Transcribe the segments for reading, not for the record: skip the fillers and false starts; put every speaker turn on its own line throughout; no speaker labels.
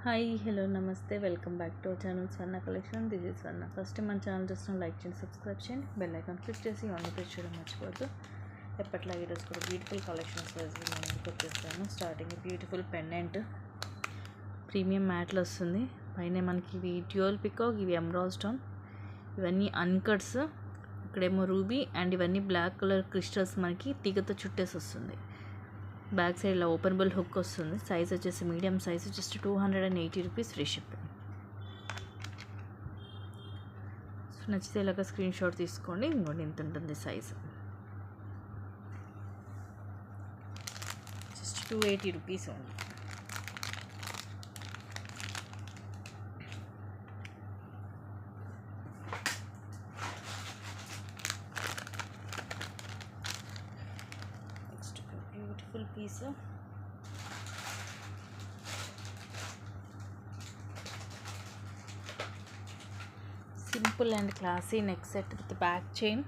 Hi hello నమస్తే welcome back to our channel Swarna collection. This is Swarna. First మన channel చూసిన like చేయండి, subscribe చేయండి, bell icon click చేసి on press చేయడం మర్చిపోవద్దు. ఎప్పట్లాగే ఈరోజు కూడా బ్యూటిఫుల్ కలెక్షన్స్ నేను ముందుకు వచ్చేస్తాను. స్టార్టింగ్ బ్యూటిఫుల్ పెండెంట్ ప్రీమియం మ్యాట్లో వస్తుంది. పైన మనకి ఇవి డ్యూయల్ పికాక్, ఇవి ఎమరాల్డ్ స్టోన్, ఇవన్నీ అన్కట్స్, ఇక్కడేమో రూబీ అండ్ ఇవన్నీ బ్లాక్ కలర్ క్రిస్టల్స్ మనకి తీగతో చుట్టేసి వస్తుంది. బ్యాక్ సైడ్ ఇలా ఓపెనబుల్ హుక్ వస్తుంది. సైజ్ వచ్చేసి medium size, just 280 rupees free shipping. నచ్చితే ఇలాగ స్క్రీన్ షాట్ తీసుకోండి. ఇంకోటి ఇంత ఉంటుంది సైజు, జస్ట్ 280 రూపీస్ ఉంది. Next beautiful piece, simple and classy neck set with back chain.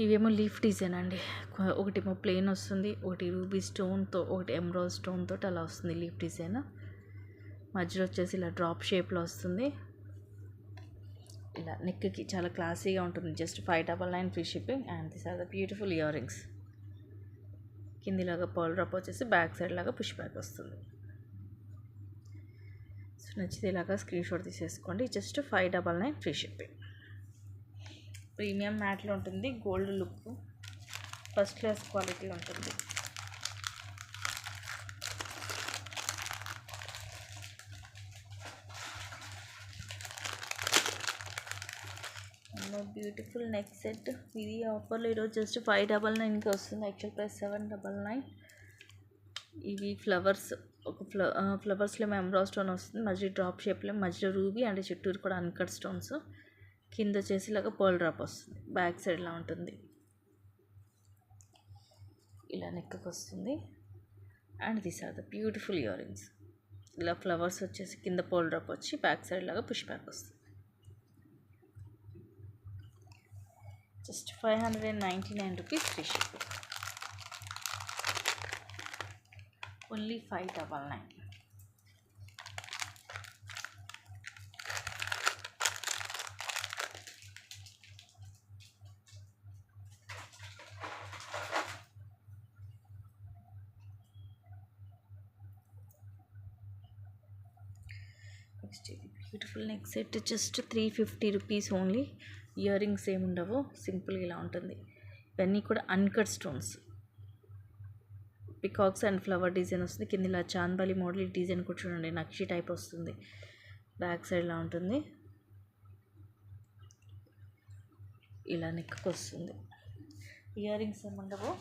ఇవేమో లీఫ్ డిజైన్ అండి. ఒకటేమో ప్లెయిన్ వస్తుంది, ఒకటి రూబీ స్టోన్తో, ఒకటి ఎమరాల్డ్ స్టోన్ తోటి అలా వస్తుంది లీఫ్ డిజైన్. మధ్యలో వచ్చేసి ఇలా డ్రాప్ షేప్లో వస్తుంది. ఇలా నెక్కి చాలా క్లాసీగా ఉంటుంది. Just 599 free shipping. And this are the beautiful earrings. కిందిలాగా పర్ల్ డ్రాప్ వచ్చేసి బ్యాక్ సైడ్ లాగా పుష్ బ్యాక్ వస్తుంది. సో నచ్చితే ఇలాగా స్క్రీన్ షాట్ తీసేసుకోండి. Just 599 free shipping. ప్రీమియం మ్యాట్లో ఉంటుంది. Gold look, first class quality ఉంటుంది. Beautiful neck set. ఇది ఆఫర్లో ఈరోజు జస్ట్ 599కి వస్తుంది. Actual price 799. ఇవి ఫ్లవర్స్, ఒక ఫ్లవర్స్లో ఎమరాల్డ్ స్టోన్ వస్తుంది, మధ్య డ్రాప్ షేప్లో, మధ్యలో రూబీ అండ్ చుట్టూరు కూడా అన్కట్ స్టోన్స్. కింద వచ్చేసి ఇలాగ పర్ల్ డ్రాప్ వస్తుంది. బ్యాక్ సైడ్ ఇలా ఉంటుంది. ఇలా నెక్కి వస్తుంది. And these are the beautiful earrings. ఇలా ఫ్లవర్స్ వచ్చేసి కింద పర్ల్ డ్రాప్ వచ్చి బ్యాక్ సైడ్ లాగా పుష్ బ్యాక్ వస్తుంది. Just 599 rupees free shipping. Only 599. Next ఇది beautiful neck set, just 350 rupees only. Ear rings ఏమి ఉండవు, సింపుల్గా ఇలా ఉంటుంది. ఇవన్నీ కూడా uncut stones, peacocks and flower design వస్తుంది. కింద ఇలా చాందబాలి మోడల్ డిజైన్ కూడా చూడండి, నక్షి టైప్ వస్తుంది. బ్యాక్ సైడ్ ఇలా ఉంటుంది. ఇలా నెక్కి వస్తుంది. ఇయర్ రింగ్స్ ఏమి ఉండవు.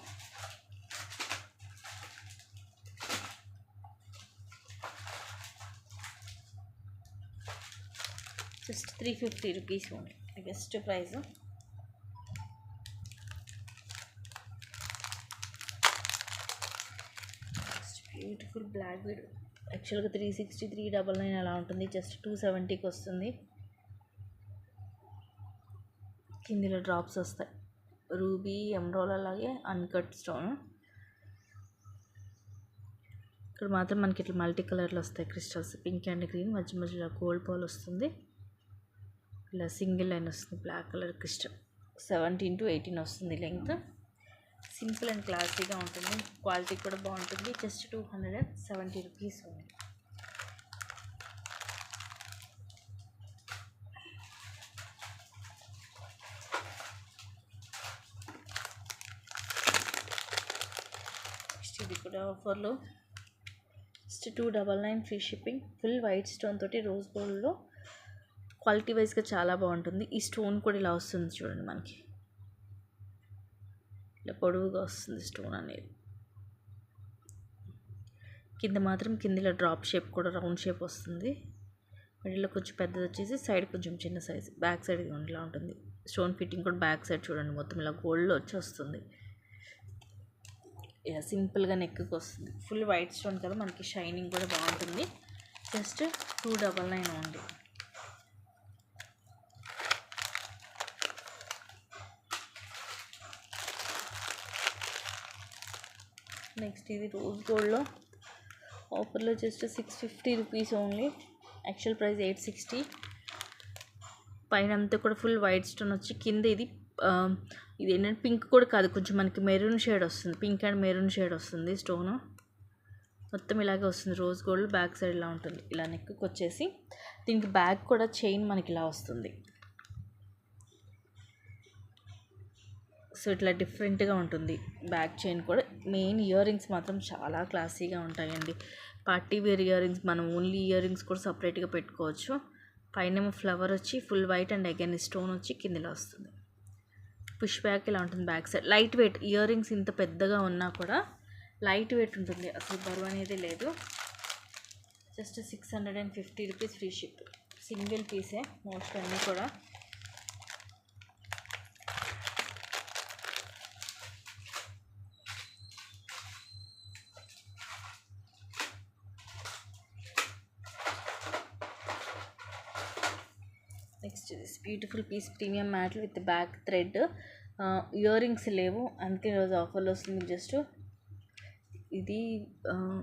Just 350 rupees only. Best price. Beautiful black bead. యాక్చువల్గా 360, 399 అలా ఉంటుంది. జస్ట్ 270కి వస్తుంది. కిందిలో డ్రాప్స్ వస్తాయి, రూబీ, ఎమరాల్డ్, అలాగే అన్కట్ స్టోన్. ఇక్కడ మాత్రం మనకి ఇట్లా మల్టీ కలర్లో వస్తాయి క్రిస్టల్స్, పింక్ అండ్ గ్రీన్. మధ్య మధ్యలో గోల్డ్ బాల్ వస్తుంది. ఇలా సింగిల్ లైన్ వస్తుంది, బ్లాక్ కలర్ క్రిస్టల్. 17 to 18 వస్తుంది లెంగ్త్. సింపుల్ అండ్ క్లాసీగా ఉంటుంది. క్వాలిటీ కూడా బాగుంటుంది. జస్ట్ 270 రూపీస్ ఉంది. నెక్స్ట్ ఇది కూడా ఆఫర్లో just 299 free shipping. Full white stone తోటి రోజ్ గోల్డ్లో క్వాలిటీ వైజ్గా చాలా బాగుంటుంది. ఈ స్టోన్ కూడా ఇలా వస్తుంది చూడండి, మనకి ఇలా పొడవుగా వస్తుంది స్టోన్ అనేది. కింద మాత్రం కింద డ్రాప్ షేప్ కూడా రౌండ్ షేప్ వస్తుంది. మిడిల్లో కొంచెం పెద్దది వచ్చేసి సైడ్ కొంచెం చిన్న సైజ్. బ్యాక్ సైడ్ ఇలా ఉంటుంది. స్టోన్ ఫిట్టింగ్ కూడా బ్యాక్ సైడ్ చూడండి, మొత్తం ఇలా గోల్డ్లో వచ్చి వస్తుంది. ఇలా సింపుల్గా నెక్కి వస్తుంది. ఫుల్ వైట్ స్టోన్ కదా, మనకి షైనింగ్ కూడా బాగుంటుంది. Just 299 only. నెక్స్ట్ ఇది రోజ్ గోల్డ్లో ఆఫర్లో just 650 rupees only. Actual price 860. పైన అంతా కూడా ఫుల్ వైట్ స్టోన్ వచ్చి కింద ఇది ఏంటంటే పింక్ కూడా కాదు, కొంచెం మనకి మెరూన్ షేడ్ వస్తుంది, పింక్ అండ్ మెరూన్ షేడ్ వస్తుంది స్టోను. మొత్తం ఇలాగే వస్తుంది, రోజ్ గోల్డ్. బ్యాక్ సైడ్ ఇలా ఉంటుంది, ఇలా నెక్కి వచ్చేసి దీనికి బ్యాక్ కూడా చైన్ మనకి ఇలా వస్తుంది. సో ఇట్లా డిఫరెంట్గా ఉంటుంది బ్యాక్ చైన్ కూడా. మెయిన్ ఇయర్ రింగ్స్ మాత్రం చాలా క్లాసీగా ఉంటాయండి. పార్టీ వేర్ ఇయర్ రింగ్స్, మనం ఓన్లీ ఇయర్ రింగ్స్ కూడా సపరేట్గా పెట్టుకోవచ్చు. పైన ఫ్లవర్ వచ్చి full white and again stone వచ్చి కిందలో వస్తుంది. పుష్ బ్యాక్ ఇలా ఉంటుంది back side. Light weight ear rings ఇంత పెద్దగా ఉన్నా కూడా లైట్ వెయిట్ ఉంటుంది, అసలు బరువు అనేది లేదు. Just 650 rupees free ship. Single పీసే మోస్ట్ అన్నీ కూడా. Next this beautiful piece premium మ్యాట్లు with back thread. Earrings లేవు, అందుకే ఈరోజు ఆఫర్లో వస్తుంది. జస్ట్ ఇది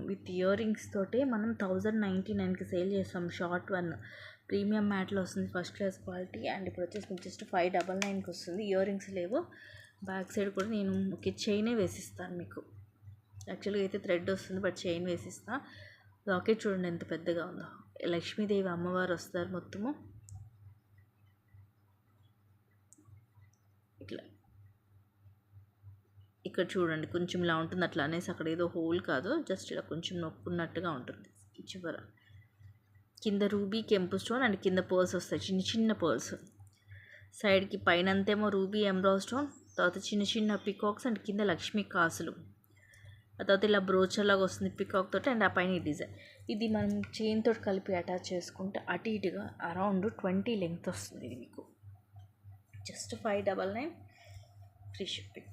విత్ ఇయర్ రింగ్స్ తోటే మనం 1099కి సేల్ చేస్తాం. షార్ట్ వన్ ప్రీమియం మ్యాట్లో వస్తుంది, ఫస్ట్ క్లాస్ క్వాలిటీ. అండ్ ఇప్పుడు వచ్చేసి మీకు జస్ట్ 599కి వస్తుంది. ఇయర్ రింగ్స్ లేవు. బ్యాక్ సైడ్ కూడా నేను ఓకే చైనే వేసిస్తాను మీకు. యాక్చువల్గా అయితే థ్రెడ్ వస్తుంది, బట్ చైన్ వేసిస్తా. లాకెట్ చూడండి ఎంత పెద్దగా ఉందో. లక్ష్మీదేవి అమ్మవారు వస్తారు మొత్తము ఇట్లా. ఇక్కడ చూడండి కొంచెం ఇలా ఉంటుంది, అట్లా అనేసి అక్కడ ఏదో హోల్ కాదు, జస్ట్ ఇలా కొంచెం నొక్కున్నట్టుగా ఉంటుంది చివర. కింద రూబీ కెంపు స్టోన్ అండ్ కింద పర్ల్స్ వస్తాయి, చిన్న చిన్న పర్ల్స్. సైడ్కి పైన అంతేమో రూబీ ఎంబ్రాయిడ్ స్టోన్, తర్వాత చిన్న చిన్న పికాక్స్ అండ్ కింద లక్ష్మీ కాసులు. ఆ తర్వాత ఇలా బ్రోచర్ లాగా వస్తుంది పికాక్ తోటి, అండ్ ఆ పైన ఈ డిజైన్. ఇది మనం చైన్ తోటి కలిపి అటాచ్ చేసుకుంటే అటు ఇటుగా అరౌండ్ 20 లెంగ్త్ వస్తుంది ఇది మీకు. Just 599 free shipping.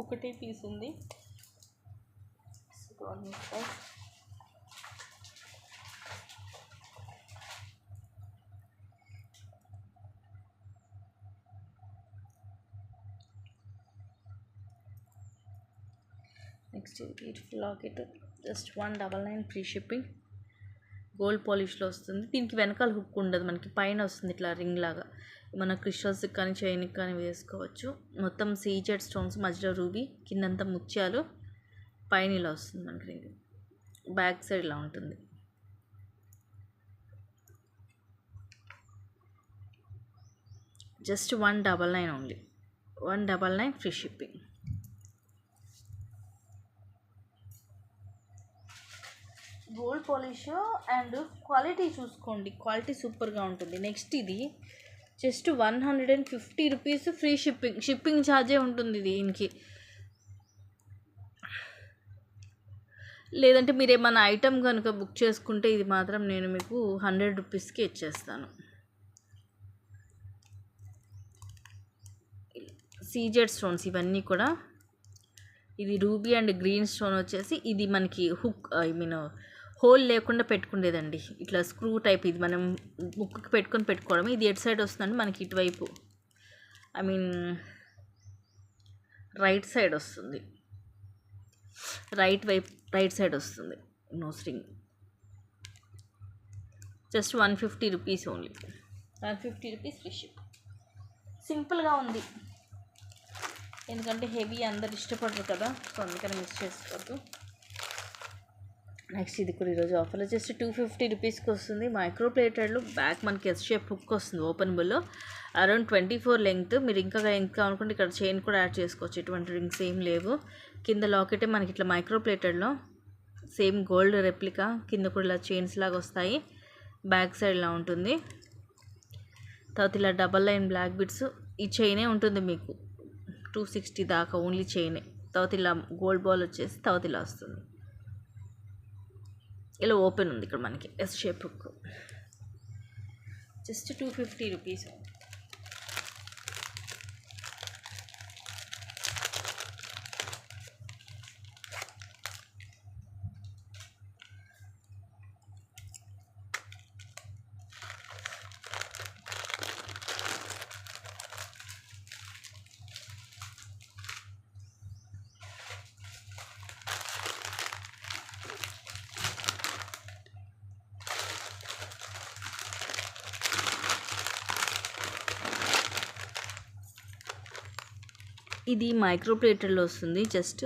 ఒకటే పీస్ ఉంది. నెక్స్ట్ ఇది beautiful locket, just 199 free shipping. Gold పాలిష్లో వస్తుంది. దీనికి వెనకాల హుక్ ఉండదు, మనకి పైన వస్తుంది ఇట్లా రింగ్ లాగా. మన క్రిస్టల్స్కి కానీ చైన్కి కానీ వేసుకోవచ్చు. మొత్తం సీజెడ్ స్టోన్స్, మధ్యలో రూబీ, కిందంతా ముత్యాలు, పైన ఇలా వస్తుంది మనకి రింగ్. బ్యాక్ సైడ్ ఇలా ఉంటుంది. Just 199 only. 199 free shipping. Gold polish and quality చూసుకోండి, క్వాలిటీ సూపర్గా ఉంటుంది. నెక్స్ట్ ఇది just 150 rupees free shipping. Shipping ఛార్జే ఉంటుంది దీనికి. లేదంటే మీరు ఏమైనా ఐటమ్ కనుక బుక్ చేసుకుంటే ఇది మాత్రం నేను మీకు 100 రూపీస్కి ఇచ్చేస్తాను. సీజెడ్ స్టోన్స్ ఇవన్నీ కూడా. ఇది రూబీ అండ్ గ్రీన్ స్టోన్ వచ్చేసి ఇది మనకి హుక్ హోల్ లేకుండా పెట్టుకునేదండి, ఇట్లా స్క్రూ టైప్. ఇది మనం బుక్కి పెట్టుకోవడం. ఇది ఎటు సైడ్ వస్తుందండి మనకి ఇటువైపు, రైట్ సైడ్ వస్తుంది. రైట్ సైడ్ వస్తుంది nose ring. Just 150 rupees only. 150 rupees free ship. సింపుల్గా ఉంది, ఎందుకంటే హెవీ అందరు ఇష్టపడరు కదా, సో అందుకని మిస్ చేసుకోవద్దు. నెక్స్ట్ ఇది కూడా ఈరోజు ఆఫర్లో జస్ట్ 250 రూపీస్కి వస్తుంది. మైక్రో ప్లేటెడ్లో బ్యాక్ మనకి ఎస్ షేప్ హుక్ వస్తుంది, ఓపెనబుల్లో. Around 24 length. మీరు ఇంకా అనుకుంటే ఇక్కడ చైన్ కూడా యాడ్ చేసుకోవచ్చు, ఎటువంటి రింగ్స్ ఏం లేవు. కింద లాకెటే మనకి ఇట్లా మైక్రో ప్లేటెడ్లో సేమ్ గోల్డ్ రెప్లికా. కింద కూడా ఇలా చైన్స్ లాగా వస్తాయి. బ్యాక్ సైడ్ ఇలా ఉంటుంది. తర్వాత ఇలా డబల్ లైన్ బ్లాక్ బిట్స్. ఈ చైనే ఉంటుంది మీకు 260 దాకా, ఓన్లీ చైనే. తర్వాత ఇలా గోల్డ్ బాల్ వచ్చేసి తర్వాత ఇలా వస్తుంది. ఇలా ఓపెన్ ఉంది ఇక్కడ మనకి S shape hook. Just 250 rupees. ఇది మైక్రో ప్లేటర్లో వస్తుంది. Just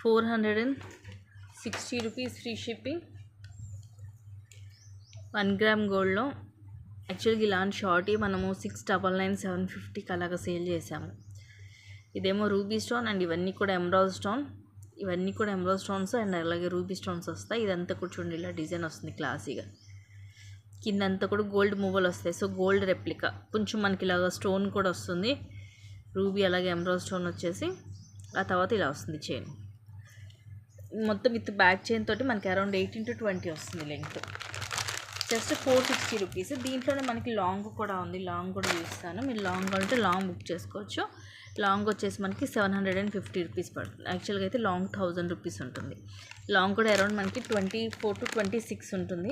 460 rupees free shipping. 1 gram గోల్డ్లో. యాక్చువల్గా ఇలాంటి షార్ట్ మనము 699 750కి అలాగా సేల్ చేసాము. ఇదేమో రూబీ స్టోన్ అండ్ ఇవన్నీ కూడా ఎమరాల్డ్ స్టోన్. ఇవన్నీ కూడా ఎమరాల్డ్ స్టోన్స్ అండ్ అలాగే రూబీ స్టోన్స్ వస్తాయి. ఇదంతా కూడా చూడండి ఇలా డిజైన్ వస్తుంది క్లాసీగా. కిందంతా కూడా గోల్డ్ మూవలు వస్తాయి. సో గోల్డ్ రెప్లికా కొంచెం మనకి ఇలాగ స్టోన్ కూడా వస్తుంది. రూబీ అలాగే ఎమరాల్డ్ స్టోన్ వచ్చేసి ఆ తర్వాత ఇలా వస్తుంది చైన్. మొత్తం విత్ బ్యాక్ చైన్ తోటి మనకి అరౌండ్ 18 to 20 వస్తుంది లెంగ్త్. Just 460 rupees. దీంట్లోనే మనకి లాంగ్ కూడా ఉంది. లాంగ్ కూడా చూస్తాను. మీరు లాంగ్ కావాలంటే లాంగ్ బుక్ చేసుకోవచ్చు. లాంగ్ వచ్చేసి మనకి 750 రూపీస్ పడుతుంది. యాక్చువల్గా అయితే లాంగ్ 1000 రూపీస్ ఉంటుంది. లాంగ్ కూడా అరౌండ్ మనకి 24 to 26 ఉంటుంది.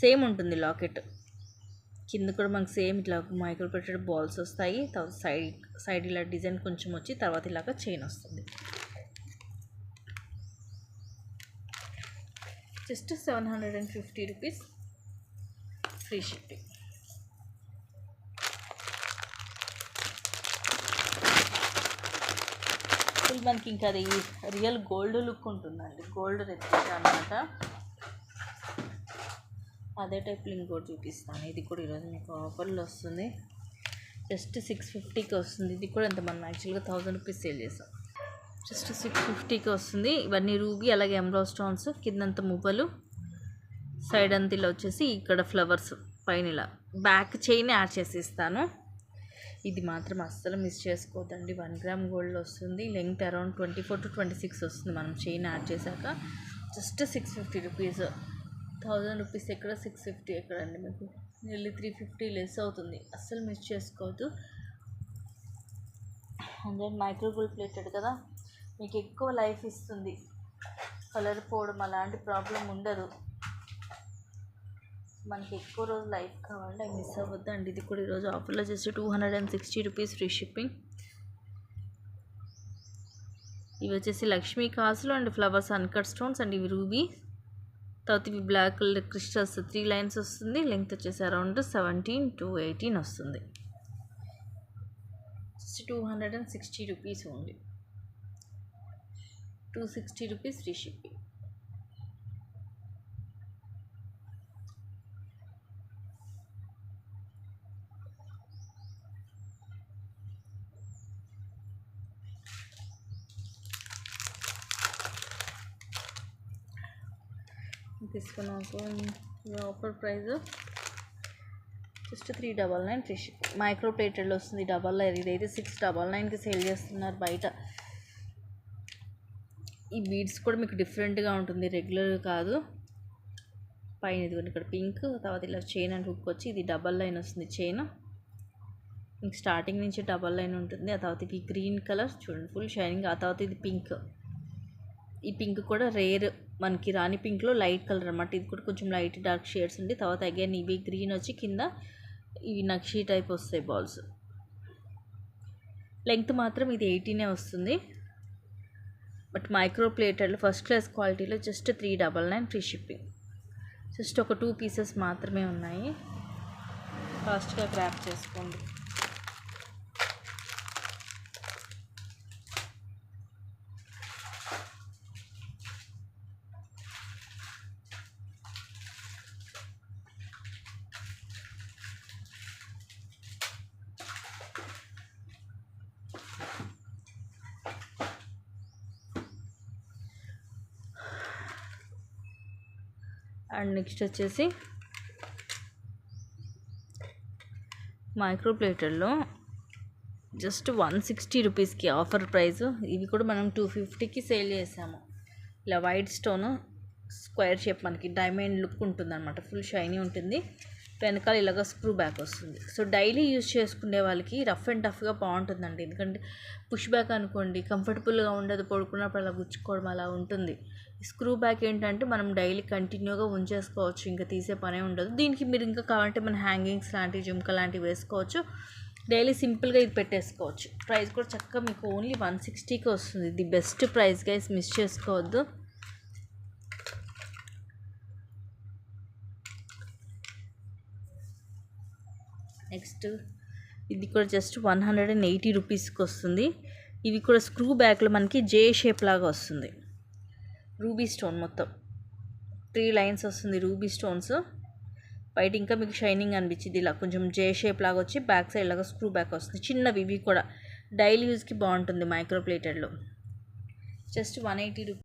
సేమ్ ఉంటుంది లాకెట్. కింద కూడా మనకి సేమ్ ఇట్లా మైక్రో ప్లేటెడ్ బాల్స్ వస్తాయి. తర్వాత సైడ్ ఇలా డిజైన్ కొంచెం వచ్చి తర్వాత ఇలాగ చైన్ వస్తుంది. Just 750 rupees free shipping. Full మనకి ఇంకా అది రియల్ గోల్డ్ లుక్ ఉంటుందండి. గోల్డ్ రెప్లికా అన్నమాట. అదే టైప్లో ఇంకోటి చూపిస్తాను. ఇది కూడా ఈరోజు మీకు ఆఫర్లో వస్తుంది. జస్ట్ 650కి వస్తుంది. ఇది కూడా ఎంత మనం యాక్చువల్గా 1000 రూపీస్ సేల్ చేసాం. జస్ట్ 650కి వస్తుంది. ఇవన్నీ రూబీ అలాగే ఎమరాల్డ్ స్టోన్స్. కిందంత మువ్వలు, సైడ్ అంతా ఇలా వచ్చేసి ఇక్కడ ఫ్లవర్స్, పైన ఇలా బ్యాక్ చైన్ యాడ్ చేసి ఇస్తాను. ఇది మాత్రం అస్సలు మిస్ చేసుకోవద్దండి. 1 గ్రామ్ గోల్డ్ వస్తుంది. లెంగ్త్ అరౌండ్ 24 to 26 వస్తుంది మనం చైన్ యాడ్ చేశాక. Just 650 rupees. 1000 రూపీస్ ఎక్కడ, 650 ఎక్కడండి. మీకు నియర్లీ 350 లెస్ అవుతుంది. అస్సలు మిస్ చేసుకోవద్దు. 100 మైక్రో గోల్డ్ ప్లేటెడ్ కదా, మీకు ఎక్కువ లైఫ్ ఇస్తుంది. కలర్ పోవడం అలాంటి ప్రాబ్లం ఉండదు. మనకి ఎక్కువ రోజు లైఫ్ కావాలంటే అవి మిస్ అవ్వద్దు అండి. ఇది కూడా ఈరోజు ఆఫర్లో జస్ట్ 260 రూపీస్ ఫ్రీ షిప్పింగ్. ఇవి వచ్చేసి లక్ష్మీ కాసులు and flowers uncut stones and ఇవి రూబీ. తర్వాత ఇవి బ్లాక్ కలర్ క్రిస్టల్స్ 3 లైన్స్ వస్తుంది. లెంగ్త్ వచ్చేసి అరౌండ్ 17 to 18 వస్తుంది. Just 260 rupees only. 260 rupees free shipping. తీసుకున్నాక offer price just 399 free shipping. Micro ప్లేటెడ్లో వస్తుంది. ఇదైతే 699కి సేల్ చేస్తున్నారు బయట. ఈ బీడ్స్ కూడా మీకు డిఫరెంట్గా ఉంటుంది, రెగ్యులర్ కాదు. పైన ఇదిగోండి ఇక్కడ పింక్, తర్వాత ఇలా చైన్ అండ్ హుక్ వచ్చి ఇది డబల్ లైన్ వస్తుంది చైన్. మీకు స్టార్టింగ్ నుంచి డబల్ లైన్ ఉంటుంది. ఆ తర్వాత ఇది గ్రీన్ కలర్ చూడండి ఫుల్ షైనింగ్. ఆ తర్వాత ఇది పింక్. ఈ పింక్ కూడా రేర్, మనకి రాణి పింక్లో లైట్ కలర్ అనమాట. ఇది కూడా కొంచెం లైట్ డార్క్ షేడ్స్ ఉంది. తర్వాత అగైన్ ఇవి గ్రీన్ వచ్చి కింద ఇవి నక్షి టైప్ వస్తాయి బాల్స్. లెంగ్త్ మాత్రం ఇది 18 వస్తుంది. బట్ మైక్రో ప్లేటెడ్లో ఫస్ట్ క్లాస్ క్వాలిటీలో జస్ట్ 399 ఫ్రీ షిప్పింగ్. జస్ట్ ఒక 2 పీసెస్ మాత్రమే ఉన్నాయి. ఫాస్ట్గా గ్రాప్ చేసుకోండి. అండ్ నెక్స్ట్ వచ్చేసి మైక్రో ప్లేటర్లో జస్ట్ 160 రూపీస్కి ఆఫర్ ప్రైస్. ఇవి కూడా మనం 250కి సేల్ చేసాము. ఇలా వైట్ స్టోన్ స్క్వేర్ షేప్ మనకి డైమండ్ లుక్ ఉంటుంది అనమాట. ఫుల్ షైనీ ఉంటుంది. వెనకాల ఇలాగ స్క్రూ బ్యాక్ వస్తుంది. సో డైలీ యూజ్ చేసుకునే వాళ్ళకి రఫ్ అండ్ టఫ్గా బాగుంటుందండి. ఎందుకంటే పుష్ బ్యాక్ అనుకోండి కంఫర్టబుల్గా ఉండదు, పడుకున్నప్పుడు అలా గుచ్చుకోవడం అలా ఉంటుంది. స్క్రూ బ్యాక్ ఏంటంటే మనం డైలీ కంటిన్యూగా ఉంచేసుకోవచ్చు, ఇంకా తీసే పనే ఉండదు. దీనికి మీరు ఇంకా కావాలంటే మన హ్యాంగింగ్స్ లాంటివి జుమ్కా లాంటివి వేసుకోవచ్చు. డైలీ సింపుల్గా ఇది పెట్టేసుకోవచ్చు. ప్రైస్ కూడా చక్కగా మీకు ఓన్లీ 160కి వస్తుంది. The best price guys, miss చేసుకోవద్దు. నెక్స్ట్ ఇది కూడా జస్ట్ 180 రూపీస్కి వస్తుంది. ఇవి కూడా స్క్రూ బ్యాక్లో మనకి జే షేప్ లాగా వస్తుంది. రూబీ స్టోన్ మొత్తం 3 లైన్స్ వస్తుంది రూబీ స్టోన్స్. బయట ఇంకా మీకు షైనింగ్ అనిపించింది, ఇలా కొంచెం జే షేప్ లాగా వచ్చి బ్యాక్ సైడ్ లాగా స్క్రూ బ్యాక్ వస్తుంది. చిన్నవి ఇవి కూడా డైలీ యూజ్కి బాగుంటుంది మైక్రో ప్లేటెడ్లో. Just 180 rupees.